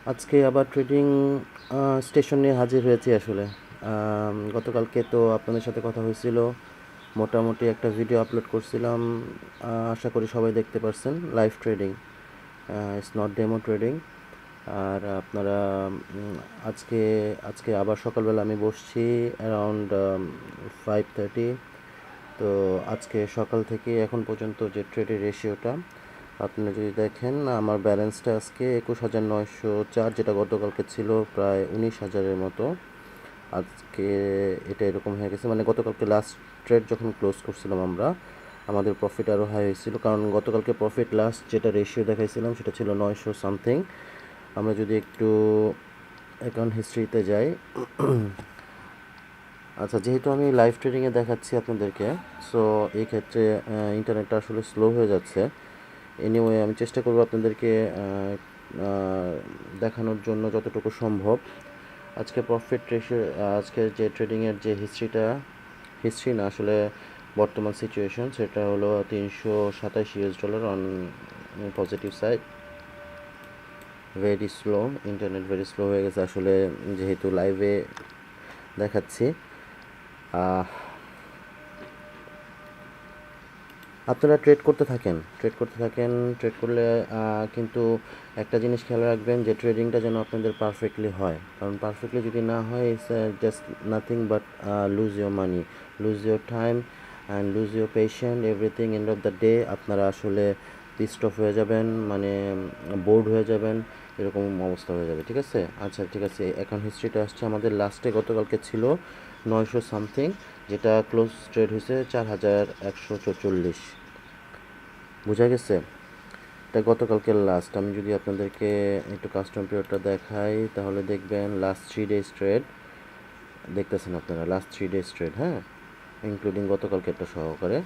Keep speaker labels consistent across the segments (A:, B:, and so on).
A: আজকে আবার trading station নিয়ে হাজির হয়েছি আসলে। গতকালকে তো আপনাদের সাথে কথা হয়েছিল, মোটামুটি একটা ভিডিও আপলোড করছিলাম। আশা করি সবাই দেখতে পারছেন। Live trading, it's not demo trading. আর আপনারা উম, আজকে আজকে আবার সকালবেলা আমি বসছি অ্যারাউন্ড 5:30। তো আজকে সকাল থেকে এখন পর্যন্ত যে ট্রেডের রেশিওটা আপনি যদি দেখেন, আমার ব্যালেন্সটা আজকে 21,904, যেটা গতকালকে ছিল প্রায় 19,000-এর মতো। আজকে এটা এরকম হয়ে গেছে, মানে গতকালকে লাস্ট ট্রেড যখন ক্লোজ করছিলাম আমরা, আমাদের প্রফিট আরও হাই হয়েছিল, কারণ গতকালকে প্রফিট লাস্ট যেটা রেশিও দেখাইছিলাম সেটা ছিল 900 সামথিং। আমরা যদি একটু অ্যাকাউন্ট হিস্ট্রিতে যাই, আচ্ছা, যেহেতু আমি লাইভ ট্রেডিংয়ে দেখাচ্ছি আপনাদেরকে, সো এই ক্ষেত্রে ইন্টারনেটটা আসলে স্লো হয়ে যাচ্ছে। এনিওয়ে আমি চেষ্টা করব আপনাদেরকে দেখানোর জন্য যতটুকু সম্ভব। আজকে প্রফিট রেশিও, আজকে যে ট্রেডিংয়ের যে হিস্ট্রি না আসলে বর্তমান সিচুয়েশন, সেটা হলো $327 on positive side. Very slow, internet very slow হয়ে গেছে আসলে, যেহেতু লাইভে দেখাচ্ছি। আপনারা ট্রেড করলে কিন্তু একটা জিনিস খেয়াল রাখবেন যে ট্রেডিংটা যেন আপনাদের পারফেক্টলি হয়, কারণ পারফেক্টলি যদি না হয়, it's just nothing but loose your money, lose your time and lose your patient, everything. End of the day আপনারা আসলে পিসড অফ হয়ে যাবেন, মানে বোর্ড হয়ে যাবেন, এরকম অবস্থা হয়ে যাবে। ঠিক আছে, আচ্ছা ঠিক আছে, অ্যাকাউন্ট হিস্ট্রিটা আসছে আমাদের। লাস্টে গতকালকে ছিল 900 সামথিং, যেটা ক্লোজ ট্রেড হয়েছে 4,144। বোঝা গেছে? এটা গতকালকের লাস্ট। আমি যদি আপনাদেরকে একটু কাস্টম পিরিয়ডটা দেখাই, তাহলে দেখবেন লাস্ট 3 ডেজ ট্রেড দেখতেছেন আপনারা, লাস্ট 3 ডেজ ট্রেড, হ্যাঁ, ইনক্লুডিং গতকালকেরটা সহকারে।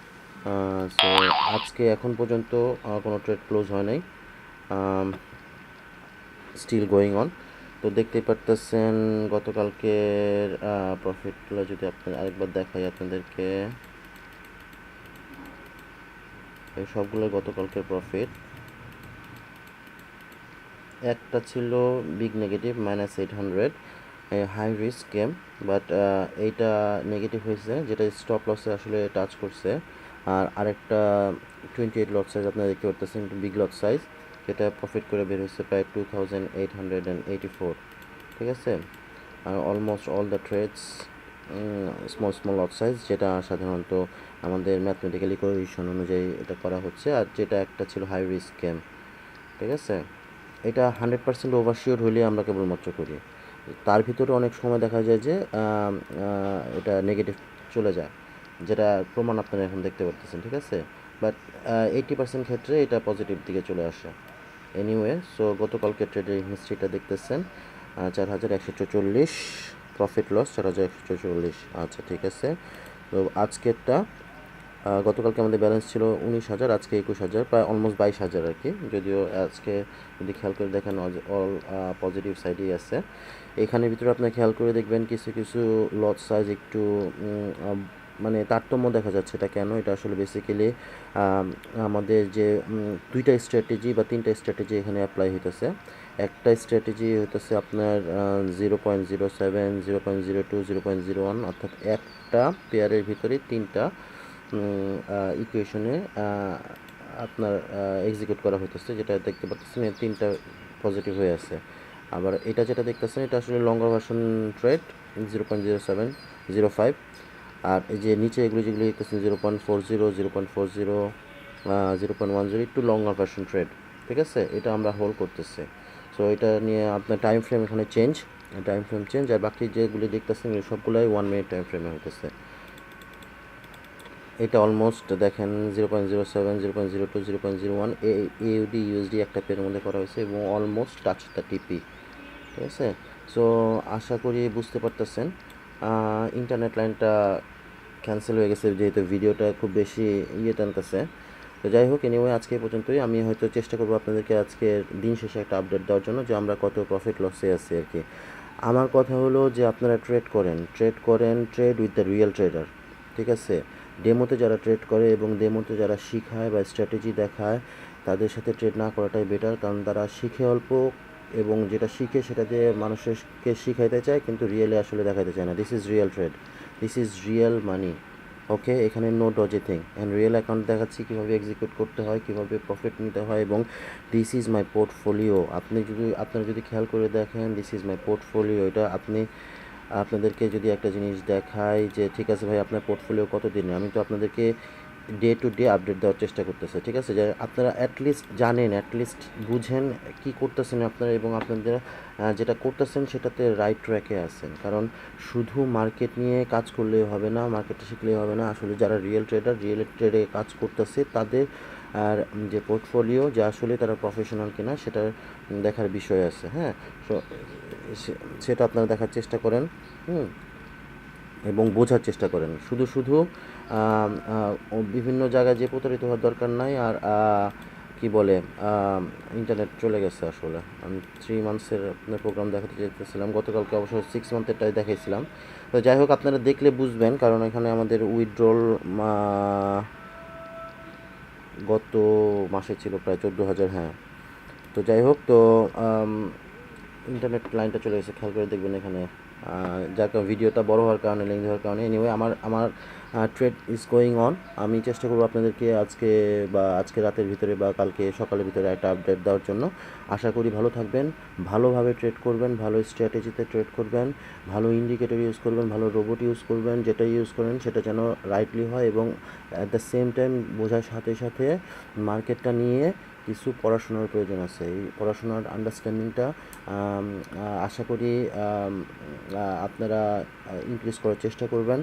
A: সো আজকে এখন পর্যন্ত কোনো ট্রেড ক্লোজ হয় নাই, স্টিল গোয়িং অন। তো দেখতেই পারতেছেন গতকালকের প্রফিটগুলো যদি আপনার আরেকবার দেখাই আপনাদেরকে, এই সবগুলো গতকালকের প্রফিট। একটা ছিল big negative -800, high risk game, but এইটা নেগেটিভ হয়েছে, যেটা স্টপ লসে আসলে টাচ করছে। আর আরেকটা 28 লট সাইজ আপনারা দেখতে পারতেছেন, একটু বিগ লট সাইজ, যেটা প্রফিট করে বের হয়েছে প্রায় 2,884। ঠিক আছে, আর almost all the trades small small lot size, যেটা সাধারণত আমাদের ম্যাথমেটিক্যাল ইকুয়েশন অনুযায়ী এটা করা হচ্ছে। আর যেটা একটা ছিল হাই রিস্ক গেম। ঠিক আছে, এটা 100% ওভারশিওর হইলে আমরা কেবলমাত্র করি। তার ভিতরে অনেক সময় দেখা যায় যে এটা নেগেটিভ চলে যায়, যেটা প্রমাণ আপনারা এখন দেখতে পারতেছেন। ঠিক আছে, বাট 80% ক্ষেত্রে এটা পজিটিভ দিকে চলে আসে। এনিওয়ে, সো গতকালকে ট্রেডের হিস্ট্রিটা দেখতেছেন, 4,144 প্রফিট লস 4,144। আচ্ছা ঠিক আছে, তো আজকেরটা, গতকালকে আমাদের ব্যালেন্স ছিল 19,000, আজকে 21,000, প্রায় অলমোস্ট 22,000 আর কি। যদিও আজকে যদি খেয়াল করে দেখেন, অল পজিটিভ সাইডেই আছে। এখানের ভিতরে আপনি খেয়াল করে দেখবেন কিছু কিছু লট সাইজ একটু মানে তারতম্য দেখা যাচ্ছে। এটা কেন? এটা আসলে বেসিক্যালি আমাদের যে দুইটা স্ট্র্যাটেজি বা তিনটা স্ট্র্যাটেজি এখানে অ্যাপ্লাই হইতেছে। একটা স্ট্র্যাটেজি হইতেছে আপনার 0.07, 0.02, 0.01, অর্থাৎ একটা পেয়ারের ভিতরে তিনটা ইকুয়েশনে আপনার এক্সিকিউট করা হইতেছে, যেটা দেখতে পাচ্ছেন এই তিনটা পজিটিভ হয়ে আছে। আবার এটা যেটা দেখতেছেন, এটা আসলে লঙ্গার ভার্সন ট্রেড, 0.0705। আর এই যে নিচে এগুলো যেগুলো দেখতেছেন 0.40, 0.40, 0.10, একটু লঙ্গার ভার্সন ট্রেড। ঠিক আছে, এটা আমরা হোল্ড করতেছি। সো এটা নিয়ে আপনার টাইম ফ্রেম এখানে চেঞ্জ, আর বাকি যেগুলি দেখতেছেন সবগুলোই 1 মিনিট টাইম ফ্রেমে হইতেছে। এটা অলমোস্ট দেখেন 0.07, 0.02, 0.01 এউডি ইউএসডি একটা পেয়ারের মধ্যে করা হয়েছে, এবং অলমোস্ট টাচ দ্য টিপি। ঠিক আছে, সো আশা করি বুঝতে পারতেছেন। ইন্টারনেট লাইনটা ক্যান্সেল হয়ে গেছে, যেহেতু ভিডিওটা খুব বেশি টানতেছে। তো যাই হোক, এনিওয়ে আজকে এই পর্যন্তই। আমি হয়তো চেষ্টা করবো আপনাদেরকে আজকে দিন শেষে একটা আপডেট দেওয়ার জন্য, যে আমরা কত প্রফিট লসে আছি আর কি। আমার কথা হলো যে আপনারা trade with the real trader. ঠিক আছে, ডেমোতে যারা ট্রেড করে এবং ডেমোতে যারা শিখায় বা স্ট্র্যাটেজি দেখায়, তাদের সাথে ট্রেড না করাটাই বেটার, কারণ তারা শিখে অল্প, এবং যেটা শিখে সেটা দিয়ে মানুষকে শিখাইতে চায়, কিন্তু রিয়েলে আসলে দেখাতে চায় না। This is real trade, this is real money. Okay, এখানে no dodgy thing, and real account দেখাচ্ছি কীভাবে এক্সিকিউট করতে হয়, কীভাবে প্রফিট নিতে হয়, এবং দিস ইজ মাই পোর্টফোলিও। আপনারা যদি খেয়াল করে দেখেন, দিস ইজ মাই পোর্টফোলিও। এটা আপনাদেরকে যদি একটা জিনিস দেখাই যে ঠিক আছে ভাই আপনার পোর্টফোলিও কত দিনের, আমি তো আপনাদেরকে ডে টু ডে আপডেট দেওয়ার চেষ্টা করতেছে, ঠিক আছে, যে আপনারা অ্যাটলিস্ট জানেন, অ্যাটলিস্ট বুঝেন কী করতেছেন আপনারা, এবং আপনাদের যেটা করতেছেন সেটাতে রাইট ট্র্যাকে আছেন। কারণ শুধু মার্কেট নিয়ে কাজ করলেই হবে না, মার্কেটে শিখলেই হবে না। আসলে যারা রিয়েল ট্রেডে কাজ করতেছে তাদের আর যে পোর্টফোলিও, যে আসলে তারা প্রফেশনাল কিনা সেটা দেখার বিষয় আছে। হ্যাঁ, সো সেটা আপনারা দেখার চেষ্টা করেন এবং বোঝার চেষ্টা করেন। শুধু বিভিন্ন জায়গায় যে প্রতারিত হওয়ার দরকার নাই। আর কি বলে, ইন্টারনেট চলে গেছে আসলে। আমি 3 মান্থসের আপনার প্রোগ্রাম দেখাতে চাইতেছিলাম, গতকালকে অবশ্য 6 মান্থেরটাই দেখাইছিলাম। তো যাই হোক, আপনারা দেখলে বুঝবেন, কারণ এখানে আমাদের উইথড্রল গত মাসে ছিল প্রায় 14,000। হ্যাঁ, তো যাই হোক, তো ইন্টারনেট লাইনটা চলে গেছে, খেয়াল করে দেখবেন এখানে, যার কারণে ভিডিওটা বড় হওয়ার কারণে, লেন্থ হওয়ার কারণে। এনিওয়ে, আমার ট্রেড ইজ গোয়িং অন। আমি চেষ্টা করবো আপনাদেরকে আজকে রাতের ভিতরে বা কালকে সকালের ভিতরে একটা আপডেট দেওয়ার জন্য। আশা করি ভালো থাকবেন, ভালোভাবে ট্রেড করবেন, ভালো স্ট্র্যাটেজিতে ট্রেড করবেন, ভালো ইন্ডিকেটর ইউজ করবেন, ভালো রোবট ইউজ করবেন। যেটা ইউজ করেন সেটা যেন রাইটলি হয়, এবং অ্যাট দ্য সেম টাইম বোঝার সাথে সাথে মার্কেটটা নিয়ে কিছু পড়াশোনার প্রয়োজন আছে। এই পড়াশোনার আন্ডারস্ট্যান্ডিংটা আশা করি আপনারা ইনক্রিজ করার চেষ্টা করবেন।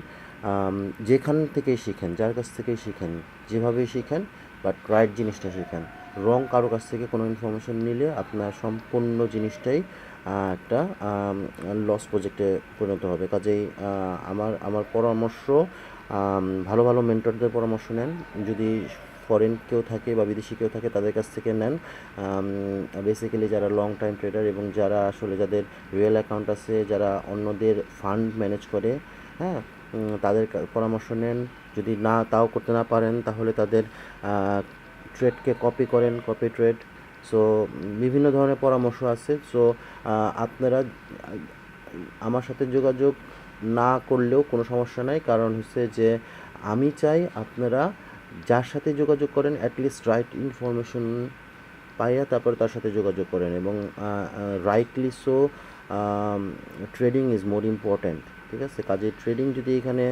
A: যেখান থেকেই শিখেন, যার কাছ থেকেই শিখেন, যেভাবেই শিখেন, বাট রাইট জিনিসটা শিখেন। রং কারো কাছ থেকে কোনো ইনফরমেশন নিলে আপনার সম্পূর্ণ জিনিসটাই একটা লস প্রজেক্টে পরিণত হবে। কাজেই আমার পরামর্শ, ভালো ভালো মেন্টরদের পরামর্শ নেন। যদি ফরেন কেউ থাকে বা বিদেশি কেউ থাকে, তাদের কাছ থেকে নেন। বেসিক্যালি যারা লং টাইম ট্রেডার এবং যারা আসলে যাদের রিয়েল অ্যাকাউন্ট আছে, যারা অন্যদের ফান্ড ম্যানেজ করে, হ্যাঁ, তাদের পরামর্শ নেন। যদি তাও করতে না পারেন, তাহলে তাদের ট্রেডকে কপি করেন, কপি ট্রেড। সো বিভিন্ন ধরনের পরামর্শ আছে। সো আপনারা আমার সাথে যোগাযোগ না করলেও কোনো সমস্যা নাই, কারণ হচ্ছে যে আমি চাই আপনারা যার সাথে যোগাযোগ করেন অ্যাটলিস্ট রাইট ইনফরমেশন পাইয়া তারপরে তার সাথে যোগাযোগ করেন, এবং rightly so. Trading is more important, ঠিক আছে। কাজে ট্রেডিং যদি এখানে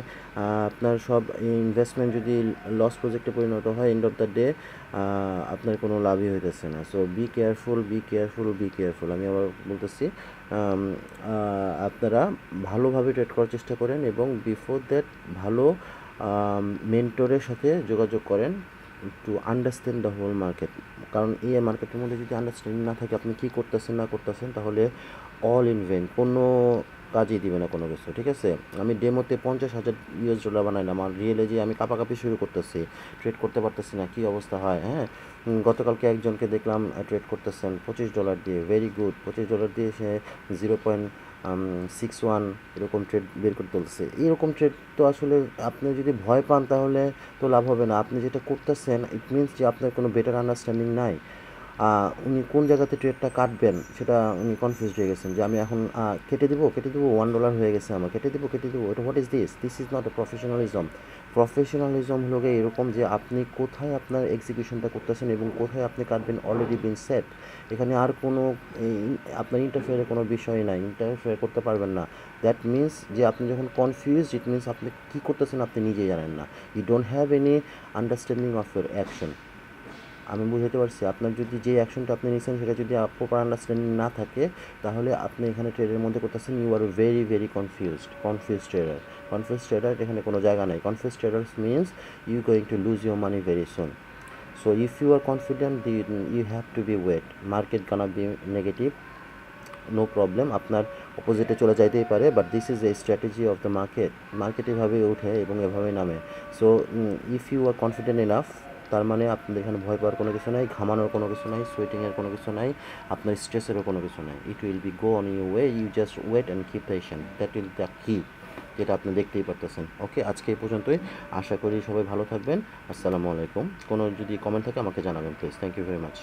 A: আপনার সব ইনভেস্টমেন্ট যদি লস প্রজেক্টে পরিণত হয়, এন্ড অফ দ্য ডে আপনার কোনো লাভই হইতেছে না। So be careful, be careful, be careful. আমি আবার বলতেছি, আপনারা ভালোভাবে ট্রেড করার চেষ্টা করেন, এবং বিফোর দ্যাট ভালো মেন্টরের সাথে যোগাযোগ করেন to understand the whole market. কারণ এই মার্কেটের মধ্যে যদি আন্ডারস্ট্যান্ডিং না থাকে, আপনি কী করতেছেন না করতেছেন, তাহলে অল ইন ভেন, কোনো কাজই দিবে না কোনো কিছু, ঠিক আছে। আমি ডেমোতে $50,000 বানাইলাম, আর রিয়েলে যে আমি কাপাকাপি শুরু করতেছি, ট্রেড করতে পারতেছি না, কী অবস্থা হয়। হ্যাঁ, গতকালকে একজনকে দেখলাম ট্রেড করতেছেন $25 দিয়ে, ভেরি গুড। $25 দিয়ে সে 0.61 এরকম ট্রেড বের করে তুলছে। এরকম ট্রেড তো আসলে আপনি যদি ভয় পান তাহলে তো লাভ হবে না। আপনি যেটা করতেছেন, ইট মিনস যে আপনার কোনো বেটার আন্ডারস্ট্যান্ডিং নাই। উনি কোন জায়গাতে ট্রেডটা কাটবেন সেটা উনি কনফিউজড হয়ে গেছেন, যে আমি এখন কেটে দেবো $1 হয়ে গেছে আমার, কেটে দেবো। এটা what is this is not a professionalism. Professionalism হলো গিয়ে এরকম যে আপনি কোথায় আপনার এক্সিকিউশনটা করতেছেন এবং কোথায় আপনি কাটবেন অলরেডি বিন সেট। এখানে আর কোনো আপনার ইন্টারফেয়ারের কোনো বিষয় নাই, ইন্টারফেয়ার করতে পারবেন না। দ্যাট মিনস যে আপনি যখন কনফিউজড, ইট মিনস আপনি কী করতেছেন আপনি নিজেই জানেন না। You don't have any understanding of your action. আমি বুঝতে পারছি, আপনার যদি যে অ্যাকশনটা আপনি নিয়েছেন সেটা যদি প্রপার আন্ডারস্ট্যান্ডিং না থাকে, তাহলে আপনি এখানে ট্রেডের মধ্যে করতেছেন, you are very very confused trader. এখানে কোনো জায়গা নেই। Confused traders means you going to lose your money very soon. So if you are confident, you have to be wait. Market gonna be negative, no problem, আপনার অপোজিটে চলে যাইতেই পারে, but this is a strategy of the market এভাবেই ওঠে এবং এভাবেই নামে। So if you are confident enough, তার মানে আপনাদের এখানে ভয় পাওয়ার কোনো কিছু নাই, ঘামানোর কোনো কিছু নাই, সোয়েটিংয়ের কোনো কিছু নাই, আপনার স্ট্রেসেরও কোনো কিছু নাই। It will be go on you way, you just wait and keep patient, that will the key, যেটা আপনি দেখতেই পারতেছেন। ওকে, আজকে এই পর্যন্তই। আশা করি সবাই ভালো থাকবেন। আসসালামু আলাইকুম। কোনো যদি কমেন্ট থাকে আমাকে জানাবেন please. Thank you very much.